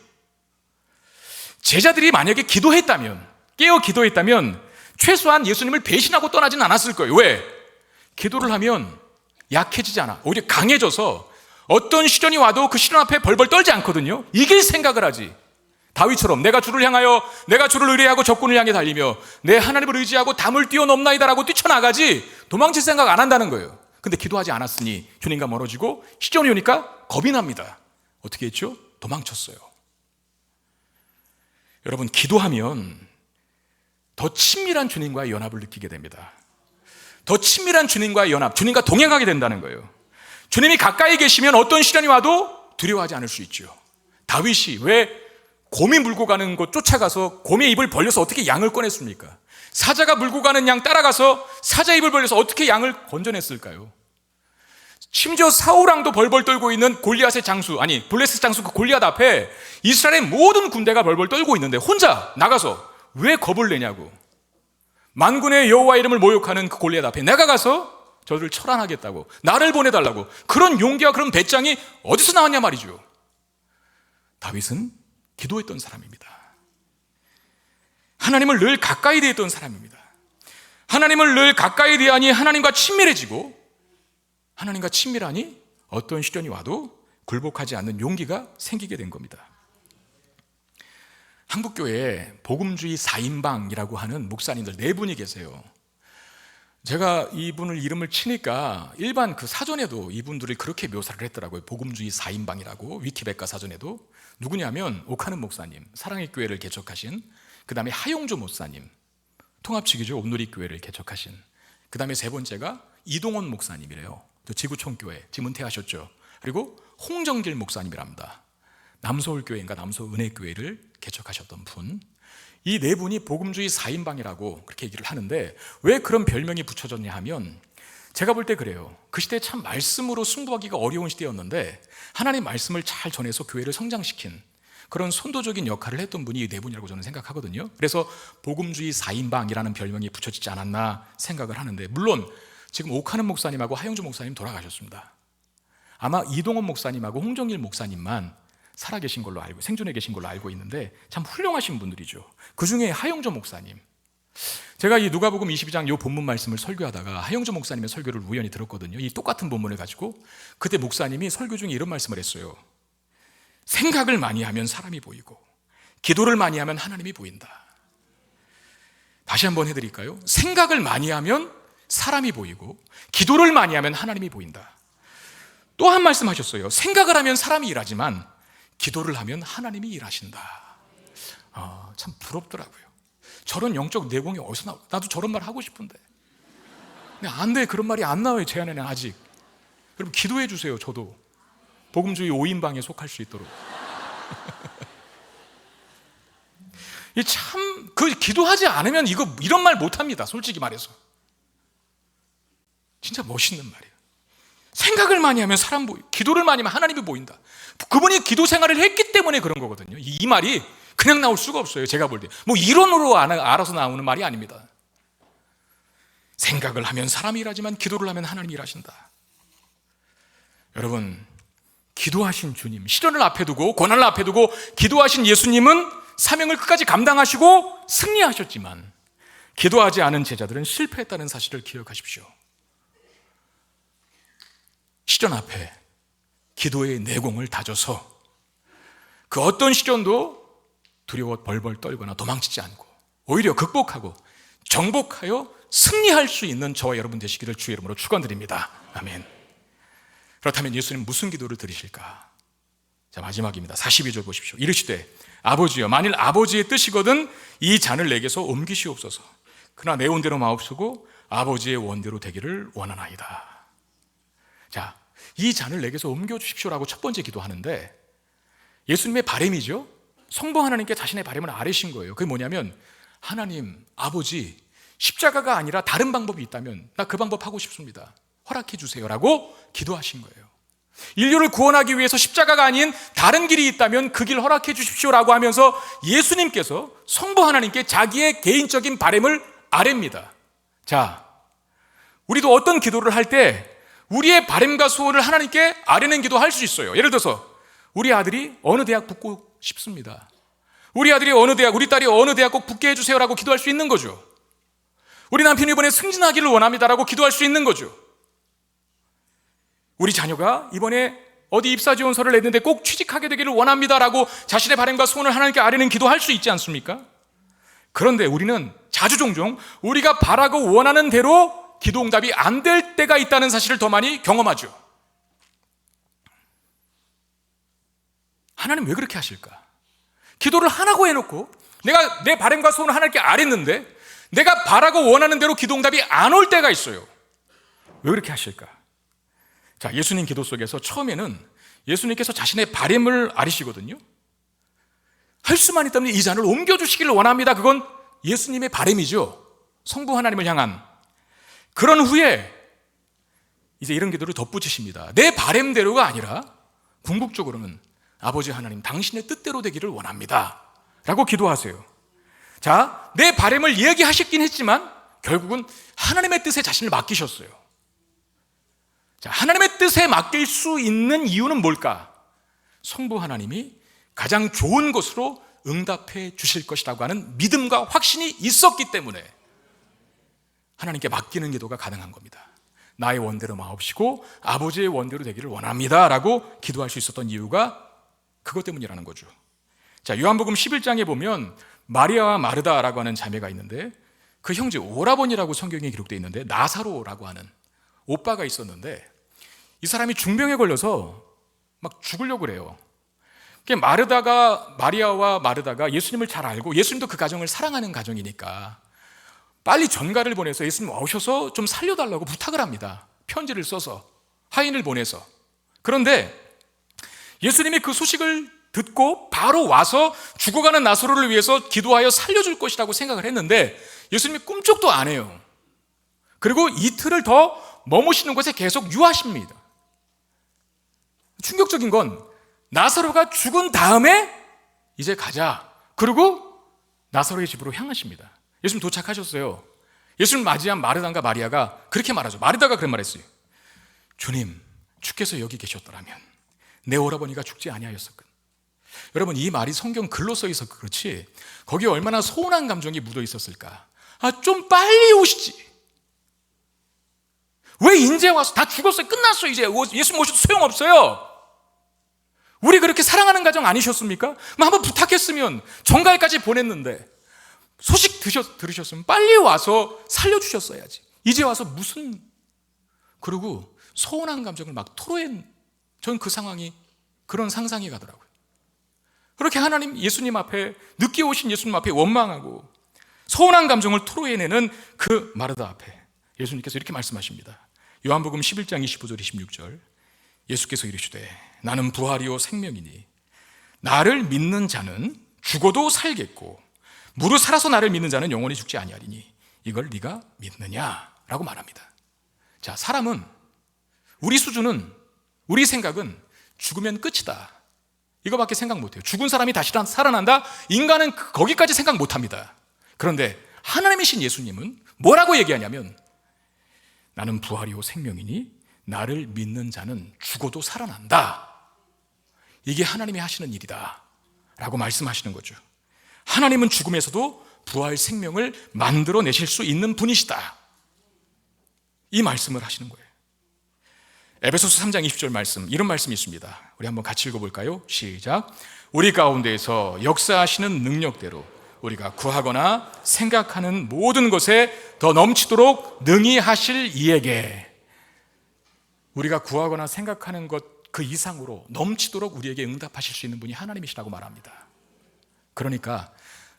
제자들이 만약에 기도했다면, 깨어 기도했다면 최소한 예수님을 배신하고 떠나진 않았을 거예요. 왜? 기도를 하면 약해지지 않아. 오히려 강해져서 어떤 시련이 와도 그 시련 앞에 벌벌 떨지 않거든요. 이길 생각을 하지. 다윗처럼 내가 주를 의뢰하고 적군을 향해 달리며 내 하나님을 의지하고 담을 뛰어넘나이다라고 뛰쳐나가지 도망칠 생각 안 한다는 거예요. 근데 기도하지 않았으니 주님과 멀어지고 시련이 오니까 겁이 납니다. 어떻게 했죠? 도망쳤어요. 여러분, 기도하면 더 친밀한 주님과의 연합을 느끼게 됩니다. 더 친밀한 주님과의 연합, 주님과 동행하게 된다는 거예요. 주님이 가까이 계시면 어떤 시련이 와도 두려워하지 않을 수 있죠. 다윗이 왜 곰이 물고 가는 곳 쫓아가서 곰의 입을 벌려서 어떻게 양을 꺼냈습니까? 사자가 물고 가는 양 따라가서 사자 입을 벌려서 어떻게 양을 건져냈을까요? 심지어 사울왕도 벌벌 떨고 있는 골리앗의 장수, 블레셋 장수 그 골리앗 앞에 이스라엘의 모든 군대가 벌벌 떨고 있는데 혼자 나가서 왜 겁을 내냐고. 만군의 여호와 이름을 모욕하는 그 골리앗 앞에 내가 가서 저들을 처단하겠다고, 나를 보내달라고. 그런 용기와 그런 배짱이 어디서 나왔냐 말이죠. 다윗은 기도했던 사람입니다. 하나님을 늘 가까이 대했던 사람입니다. 하나님을 늘 가까이 대하니 하나님과 친밀해지고, 하나님과 친밀하니 어떤 시련이 와도 굴복하지 않는 용기가 생기게 된 겁니다. 한국교회에 복음주의 4인방이라고 하는 목사님들 4분이 계세요. 제가 이분을 이름을 치니까 일반 그 사전에도 이분들을 그렇게 묘사를 했더라고요. 복음주의 4인방이라고 위키백과 사전에도. 누구냐면 오카는 목사님, 사랑의 교회를 개척하신, 그 다음에 하용조 목사님, 통합지기죠, 온누리교회를 개척하신, 그 다음에 3번째가 이동원 목사님이래요. 저 지구촌교회, 지금 은퇴하셨죠. 그리고 홍정길 목사님이랍니다. 남서울교회인가 남서은혜교회를 개척하셨던 분. 이 4분이 복음주의 4인방이라고 그렇게 얘기를 하는데 왜 그런 별명이 붙여졌냐 하면 제가 볼 때 그래요. 그 시대에 참 말씀으로 승부하기가 어려운 시대였는데 하나님의 말씀을 잘 전해서 교회를 성장시킨 그런 선도적인 역할을 했던 분이 이 4분이라고 저는 생각하거든요. 그래서 복음주의 4인방이라는 별명이 붙여지지 않았나 생각을 하는데, 물론 지금 오카는 목사님하고 하영주 목사님 돌아가셨습니다. 아마 이동원 목사님하고 홍정일 목사님만 살아계신 걸로 알고, 생존해 계신 걸로 알고 있는데 참 훌륭하신 분들이죠. 그 중에 하영조 목사님, 제가 이 누가복음 22장 이 본문 말씀을 설교하다가 하영조 목사님의 설교를 우연히 들었거든요. 이 똑같은 본문을 가지고 그때 목사님이 설교 중에 이런 말씀을 했어요. 생각을 많이 하면 사람이 보이고 기도를 많이 하면 하나님이 보인다. 다시 한번 해드릴까요? 생각을 많이 하면 사람이 보이고 기도를 많이 하면 하나님이 보인다. 또 한 말씀 하셨어요. 생각을 하면 사람이 일하지만 기도를 하면 하나님이 일하신다. 참 부럽더라고요. 저런 영적 내공이 어디서 나와? 나도 저런 말 하고 싶은데. 근데 안 돼. 그런 말이 안 나와요. 제 안에는 아직. 여러분 기도해 주세요. 저도 복음주의 5인방에 속할 수 있도록. 이 참, 기도하지 않으면 이런 말 못 합니다. 솔직히 말해서. 진짜 멋있는 말이에요. 생각을 많이 하면 사람 보여, 기도를 많이 하면 하나님이 보인다. 그분이 기도 생활을 했기 때문에 그런 거거든요. 이 말이 그냥 나올 수가 없어요. 제가 볼 때 뭐 이론으로 알아서 나오는 말이 아닙니다. 생각을 하면 사람이 일하지만 기도를 하면 하나님이 일하신다. 여러분, 기도하신 주님, 시련을 앞에 두고 고난을 앞에 두고 기도하신 예수님은 사명을 끝까지 감당하시고 승리하셨지만 기도하지 않은 제자들은 실패했다는 사실을 기억하십시오. 시련 앞에 기도의 내공을 다져서 그 어떤 시련도 두려워 벌벌 떨거나 도망치지 않고 오히려 극복하고 정복하여 승리할 수 있는 저와 여러분 되시기를 주의 이름으로 축원드립니다. 아멘. 그렇다면 예수님 무슨 기도를 드리실까? 자, 마지막입니다. 42절 보십시오. 이르시되 아버지여, 만일 아버지의 뜻이거든 이 잔을 내게서 옮기시옵소서. 그러나 내 원대로 마옵소고 아버지의 원대로 되기를 원하나이다. 자, 이 잔을 내게서 옮겨주십시오라고 첫 번째 기도하는데 예수님의 바람이죠. 성부 하나님께 자신의 바람을 아뢰신 거예요. 그게 뭐냐면 하나님, 아버지, 십자가가 아니라 다른 방법이 있다면 나 그 방법 하고 싶습니다. 허락해 주세요라고 기도하신 거예요. 인류를 구원하기 위해서 십자가가 아닌 다른 길이 있다면 그 길 허락해 주십시오라고 하면서 예수님께서 성부 하나님께 자기의 개인적인 바람을 아뢰입니다. 자, 우리도 어떤 기도를 할 때 우리의 바람과 소원을 하나님께 아뢰는 기도할 수 있어요. 예를 들어서 우리 아들이 어느 대학 붙고 싶습니다. 우리 아들이 어느 대학, 우리 딸이 어느 대학 꼭 붙게 해주세요라고 기도할 수 있는 거죠. 우리 남편이 이번에 승진하기를 원합니다라고 기도할 수 있는 거죠. 우리 자녀가 이번에 어디 입사 지원서를 냈는데 꼭 취직하게 되기를 원합니다라고 자신의 바람과 소원을 하나님께 아뢰는 기도할 수 있지 않습니까? 그런데 우리는 자주종종 우리가 바라고 원하는 대로 기도응답이 안 될 때가 있다는 사실을 더 많이 경험하죠. 하나님 왜 그렇게 하실까? 기도를 하라고 해놓고 내가 내 바람과 소원을 하나님께 아뢰는데 내가 바라고 원하는 대로 기도응답이 안 올 때가 있어요. 왜 그렇게 하실까? 자, 예수님 기도 속에서 처음에는 예수님께서 자신의 바람을 아뢰시거든요. 할 수만 있다면 이 잔을 옮겨주시기를 원합니다. 그건 예수님의 바람이죠. 성부 하나님을 향한. 그런 후에 이제 이런 기도를 덧붙이십니다. 내 바람대로가 아니라 궁극적으로는 아버지 하나님 당신의 뜻대로 되기를 원합니다 라고 기도하세요. 자, 내 바람을 이야기하셨긴 했지만 결국은 하나님의 뜻에 자신을 맡기셨어요. 자, 하나님의 뜻에 맡길 수 있는 이유는 뭘까? 성부 하나님이 가장 좋은 것으로 응답해 주실 것이라고 하는 믿음과 확신이 있었기 때문에 하나님께 맡기는 기도가 가능한 겁니다. 나의 원대로 마옵시고 아버지의 원대로 되기를 원합니다 라고 기도할 수 있었던 이유가 그것 때문이라는 거죠. 자, 요한복음 11장에 보면 마리아와 마르다라고 하는 자매가 있는데 그 형제 오라버니라고 성경에 기록되어 있는데 나사로라고 하는 오빠가 있었는데 이 사람이 중병에 걸려서 막 죽으려고 그래요. 마리아와 마르다가 예수님을 잘 알고 예수님도 그 가정을 사랑하는 가정이니까 빨리 전가를 보내서 예수님 오셔서 좀 살려달라고 부탁을 합니다. 편지를 써서 하인을 보내서. 그런데 예수님이 그 소식을 듣고 바로 와서 죽어가는 나사로를 위해서 기도하여 살려줄 것이라고 생각을 했는데 예수님이 꿈쩍도 안 해요. 그리고 이틀을 더 머무시는 곳에 계속 유하십니다. 충격적인 건 나사로가 죽은 다음에 이제 가자. 그리고 나사로의 집으로 향하십니다. 예수님 도착하셨어요. 예수님 맞이한 마르다과 마리아가 그렇게 말하죠. 마르다가 그런 말했어요. 주님, 주께서 여기 계셨더라면 내 오라버니가 죽지 아니하였었거든. 여러분, 이 말이 성경 글로 써 있어서 그렇지 거기에 얼마나 서운한 감정이 묻어 있었을까. 좀 빨리 오시지. 왜 이제 와서 다 죽었어요. 끝났어요. 이제 예수님 오셔도 소용없어요. 우리 그렇게 사랑하는 가정 아니셨습니까? 한번 부탁했으면 정갈까지 보냈는데 소식 들으셨으면 빨리 와서 살려주셨어야지. 이제 와서 무슨. 그리고 서운한 감정을 막 토로한, 전 그 상황이 그런 상상이 가더라고요. 그렇게 하나님 예수님 앞에, 늦게 오신 예수님 앞에 원망하고 서운한 감정을 토로해내는 그 마르다 앞에 예수님께서 이렇게 말씀하십니다. 요한복음 11장 25절 26절 예수께서 이르시되 나는 부활이요 생명이니 나를 믿는 자는 죽어도 살겠고 무릇 살아서 나를 믿는 자는 영원히 죽지 아니하리니 이걸 네가 믿느냐? 라고 말합니다. 자, 사람은, 우리 수준은, 우리 생각은 죽으면 끝이다, 이거밖에 생각 못해요. 죽은 사람이 다시 살아난다? 인간은 거기까지 생각 못합니다. 그런데 하나님이신 예수님은 뭐라고 얘기하냐면, 나는 부활이요 생명이니 나를 믿는 자는 죽어도 살아난다. 이게 하나님이 하시는 일이다 라고 말씀하시는 거죠. 하나님은 죽음에서도 부활 생명을 만들어내실 수 있는 분이시다, 이 말씀을 하시는 거예요. 에베소서 3장 20절 말씀, 이런 말씀이 있습니다. 우리 한번 같이 읽어볼까요? 시작. 우리 가운데에서 역사하시는 능력대로 우리가 구하거나 생각하는 모든 것에 더 넘치도록 능히 하실 이에게, 우리가 구하거나 생각하는 것 그 이상으로 넘치도록 우리에게 응답하실 수 있는 분이 하나님이시라고 말합니다. 그러니까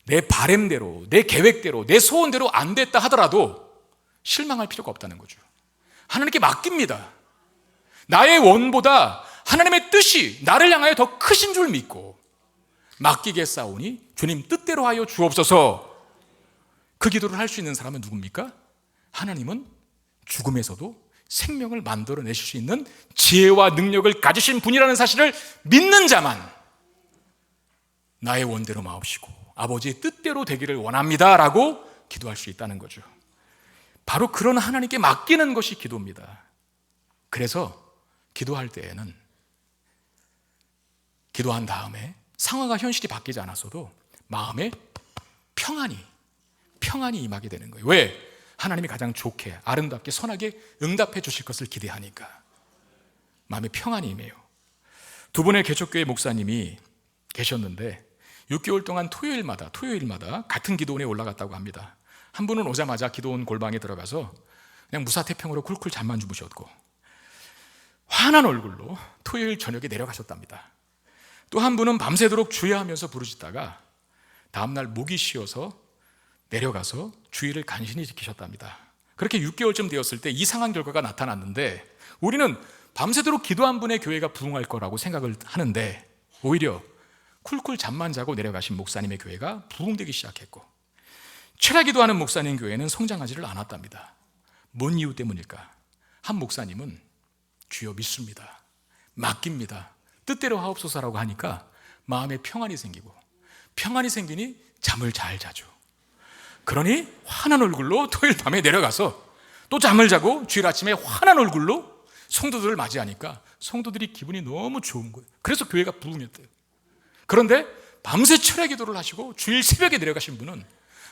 내 바램대로, 내 계획대로, 내 소원대로 안 됐다 하더라도 실망할 필요가 없다는 거죠. 하나님께 맡깁니다. 나의 원보다 하나님의 뜻이 나를 향하여 더 크신 줄 믿고 맡기겠사오니 주님 뜻대로 하여 주옵소서. 그 기도를 할 수 있는 사람은 누굽니까? 하나님은 죽음에서도 생명을 만들어내실 수 있는 지혜와 능력을 가지신 분이라는 사실을 믿는 자만 나의 원대로 마옵시고 아버지의 뜻대로 되기를 원합니다 라고 기도할 수 있다는 거죠. 바로 그런 하나님께 맡기는 것이 기도입니다. 그래서 기도할 때에는 기도한 다음에 상황과 현실이 바뀌지 않았어도 마음에 평안이 임하게 되는 거예요. 왜? 하나님이 가장 좋게, 아름답게, 선하게 응답해 주실 것을 기대하니까 마음에 평안이 임해요. 두 분의 개척교회 목사님이 계셨는데 6개월 동안 토요일마다 같은 기도원에 올라갔다고 합니다. 한 분은 오자마자 기도원 골방에 들어가서 그냥 무사태평으로 쿨쿨 잠만 주무셨고, 환한 얼굴로 토요일 저녁에 내려가셨답니다. 또 한 분은 밤새도록 주야하면서 부르짖다가 다음날 목이 쉬어서 내려가서 주의를 간신히 지키셨답니다. 그렇게 6개월쯤 되었을 때 이상한 결과가 나타났는데, 우리는 밤새도록 기도한 분의 교회가 부흥할 거라고 생각을 하는데 오히려 쿨쿨 잠만 자고 내려가신 목사님의 교회가 부흥되기 시작했고, 철야 기도하는 목사님 교회는 성장하지를 않았답니다. 뭔 이유 때문일까? 한 목사님은 주여 믿습니다, 맡깁니다, 뜻대로 하옵소서라고 하니까 마음에 평안이 생기고, 평안이 생기니 잠을 잘 자죠. 그러니 환한 얼굴로 토요일 밤에 내려가서 또 잠을 자고 주일 아침에 환한 얼굴로 성도들을 맞이하니까 성도들이 기분이 너무 좋은 거예요. 그래서 교회가 부흥했대요. 그런데 밤새 철야 기도를 하시고 주일 새벽에 내려가신 분은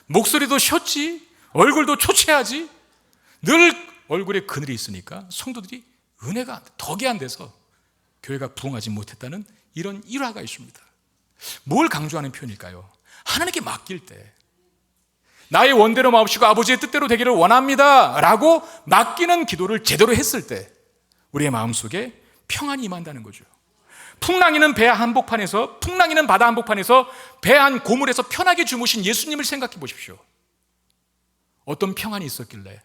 목소리도 쉬었지, 얼굴도 초췌하지, 늘 얼굴에 그늘이 있으니까 성도들이 은혜가 덕이 안 돼서 교회가 부흥하지 못했다는 이런 일화가 있습니다. 뭘 강조하는 표현일까요? 하나님께 맡길 때, 나의 원대로 마옵시고 아버지의 뜻대로 되기를 원합니다 라고 맡기는 기도를 제대로 했을 때 우리의 마음속에 평안이 임한다는 거죠. 풍랑이는 바다 한복판에서 배 한 고물에서 편하게 주무신 예수님을 생각해 보십시오. 어떤 평안이 있었길래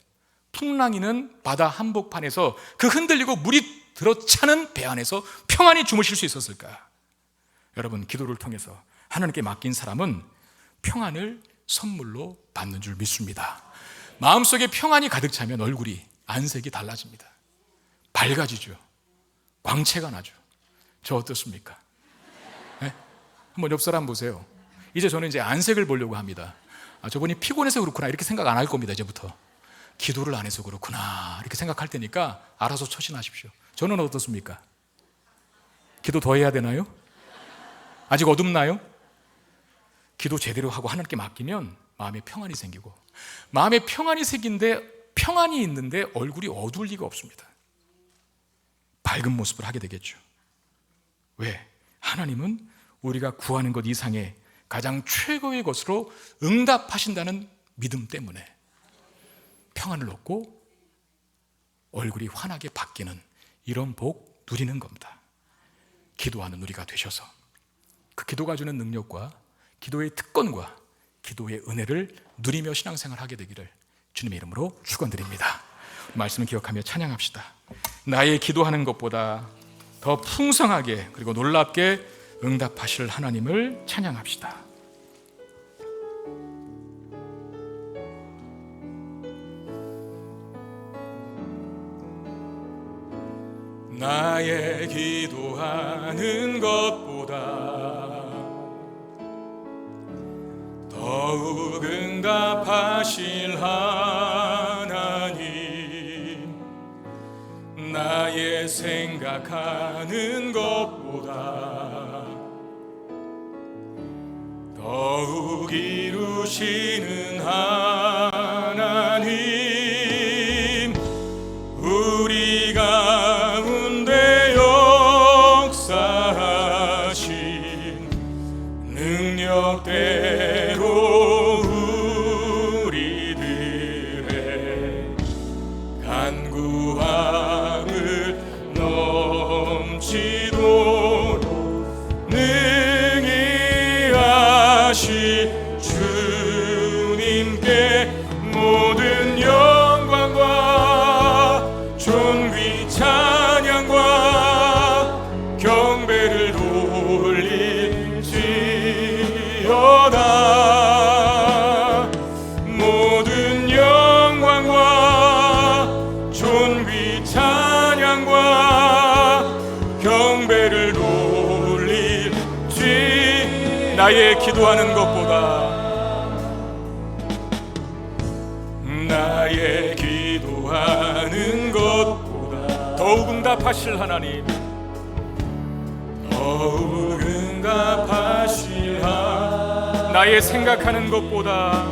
풍랑이는 바다 한복판에서 그 흔들리고 물이 들어차는 배 안에서 평안히 주무실 수 있었을까? 여러분, 기도를 통해서 하나님께 맡긴 사람은 평안을 선물로 받는 줄 믿습니다. 마음속에 평안이 가득 차면 얼굴이, 안색이 달라집니다. 밝아지죠. 광채가 나죠. 저 어떻습니까? 네? 한번 옆 사람 보세요. 이제 저는 안색을 보려고 합니다. 저분이 피곤해서 그렇구나 이렇게 생각 안 할 겁니다. 이제부터 기도를 안 해서 그렇구나 이렇게 생각할 테니까 알아서 처신하십시오. 저는 어떻습니까? 기도 더 해야 되나요? 아직 어둡나요? 기도 제대로 하고 하나님께 맡기면 마음에 평안이 생기고, 마음에 평안이 있는데 얼굴이 어두울 리가 없습니다. 밝은 모습을 하게 되겠죠. 왜? 하나님은 우리가 구하는 것 이상의 가장 최고의 것으로 응답하신다는 믿음 때문에 평안을 얻고 얼굴이 환하게 바뀌는 이런 복 누리는 겁니다. 기도하는 우리가 되셔서 그 기도가 주는 능력과 기도의 특권과 기도의 은혜를 누리며 신앙생활 하게 되기를 주님의 이름으로 축원드립니다. 말씀을 기억하며 찬양합시다. 나의 기도하는 것보다 더 풍성하게 그리고 놀랍게 응답하실 하나님을 찬양합시다. 나의 기도하는 것보다 더욱 응답하실 하나님, 나의 생각하는 것보다 더욱 이루시는 하나님, 우리 가운데 역사하신 능력대로 우리들의 간구함을 넘치도록 능히 하시 주님께 모든 영광과 존귀 찬양과 경배를 돌릴지어다. 모든 영광과 존귀 찬양과 경배를 돌릴지. 나의 기도하는 것보다, 나의 기도하는 것보다 더욱 응답하실 하나님, 더욱 응답하실 하나님, 나의 생각하는 것보다,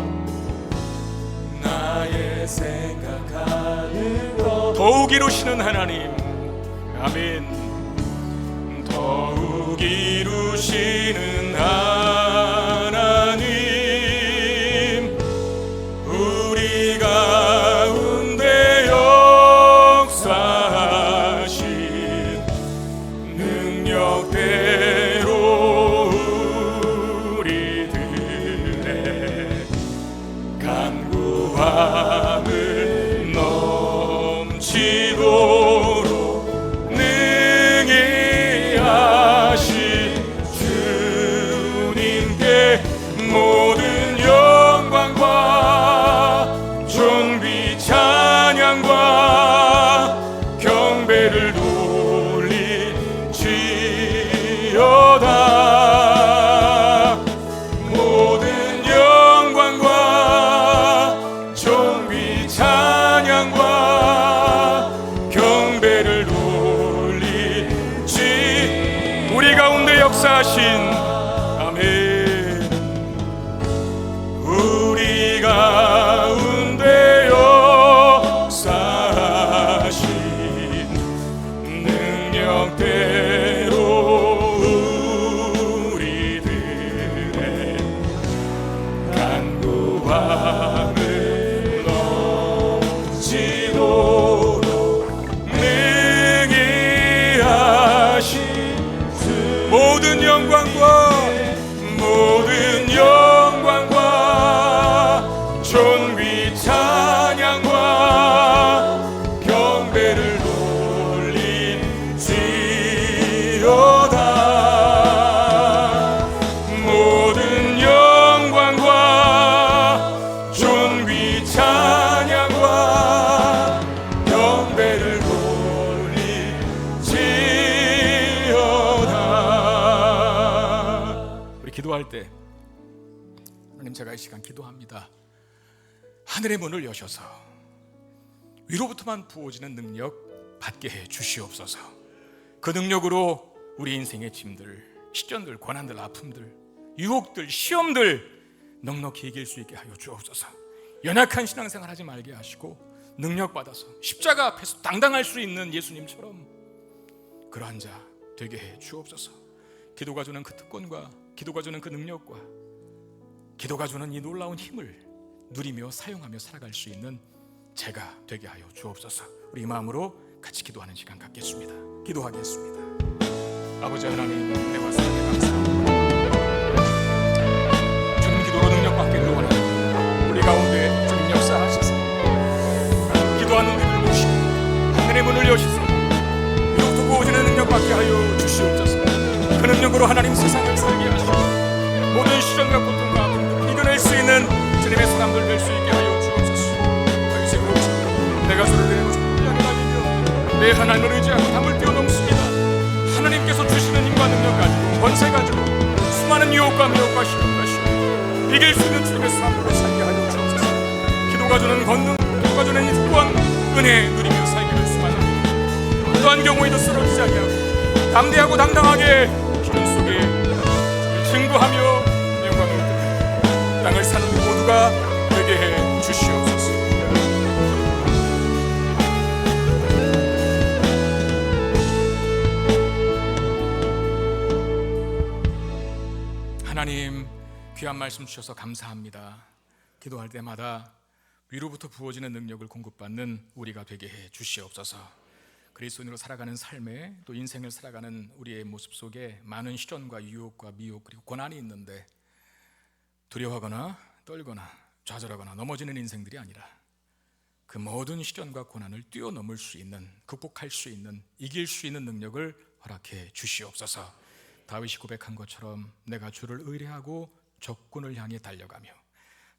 나의 생각하는 것 더욱 이루시는 하나님. 아멘. 더욱 이루시는 하나님, 우리 가운데 역사하신 능력대로 우리들의 간구함을 넘치도록 능히 하신 주님께 모든 영광과 존귀 찬양과 경배를 돌릴지어다. 모든 영광과 존귀 찬양과 경배를 돌릴지. 우리 가운데 역사하신, 아멘, 우리 가운데 역사하신 능력대로 우리들의 간구함을 넘치도록 능히 하신 모든 영광과 모든 영광과 존귀 찬양과 경배를 돌릴지어다. 모든 영광과 존귀 찬양과 경배를 돌릴지어다. 우리 기도할 때, 하나님, 제가 이 시간 기도합니다. 하늘의 문을 여셔서 위로부터만 부어지는 능력 받게 해 주시옵소서. 그 능력으로 우리 인생의 짐들, 시련들, 고난들, 아픔들, 유혹들, 시험들 넉넉히 이길 수 있게 하여 주옵소서. 연약한 신앙생활 하지 말게 하시고 능력 받아서 십자가 앞에서 당당할 수 있는 예수님처럼 그러한 자 되게 해 주옵소서. 기도가 주는 그 특권과 기도가 주는 그 능력과 기도가 주는 이 놀라운 힘을 누리며 사용하며 살아갈 수 있는 제가 되게 하여 주옵소서. 우리 이 마음으로 같이 기도하는 시간 갖겠습니다. 기도하겠습니다. 아버지 하나님, 은혜와 사랑에 감사합니다. 주님 기도로 능력받기를 원하는 우리 가운데 주님 역사하셔서 기도하는 우리를 보시고 하늘의 문을 여시소 위로부터 부어지는 능력받게 하여 주시옵소서. 그 능력으로 하나님 세상을 살게 하시고 모든 시련과 고통과 아픔들을 이겨낼 수 있는 주님의 사람들 될 수 있게 하여 주옵소서. 내가 소리를 내고 싶은 자를 알리며 내 하나님을 의지하고 담을 뛰어넘어 권세 가지고 수많은 유혹과 미혹과 시련과 시험 이길 수 있는 주님의 삶으로 살게 하여 주옵소서. 기도가 주는 권능, 기도가 주는 이 특권, 은혜 누리며 살기를 소망합니다. 또한 경우에도 쓰러지지 아니하고 담대하고 당당하게 기도 속에 증거하며 영광을 드리며 땅을 사는 모두가 되게 해 주시옵소서. 하나님, 귀한 말씀 주셔서 감사합니다. 기도할 때마다 위로부터 부어지는 능력을 공급받는 우리가 되게 해 주시옵소서. 그리스도인으로 살아가는 삶에 또 인생을 살아가는 우리의 모습 속에 많은 시련과 유혹과 미혹 그리고 고난이 있는데 두려워하거나 떨거나 좌절하거나 넘어지는 인생들이 아니라 그 모든 시련과 고난을 뛰어넘을 수 있는, 극복할 수 있는, 이길 수 있는 능력을 허락해 주시옵소서. 다윗이 고백한 것처럼 내가 주를 의뢰하고 적군을 향해 달려가며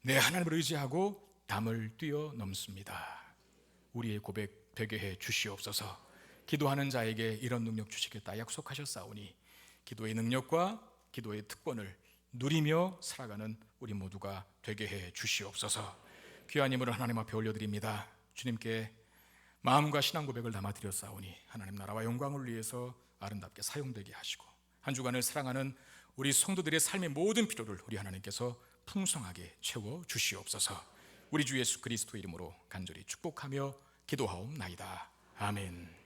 내 하나님을 의지하고 담을 뛰어넘습니다. 우리의 고백 되게 해 주시옵소서. 기도하는 자에게 이런 능력 주시겠다 약속하셨사오니 기도의 능력과 기도의 특권을 누리며 살아가는 우리 모두가 되게 해 주시옵소서. 귀한 예물을 하나님 앞에 올려드립니다. 주님께 마음과 신앙 고백을 담아드렸사오니 하나님 나라와 영광을 위해서 아름답게 사용되게 하시고 한 주간을 사랑하는 우리 성도들의 삶의 모든 필요를 우리 하나님께서 풍성하게 채워 주시옵소서. 우리 주 예수 그리스도 이름으로 간절히 축복하며 기도하옵나이다. 아멘.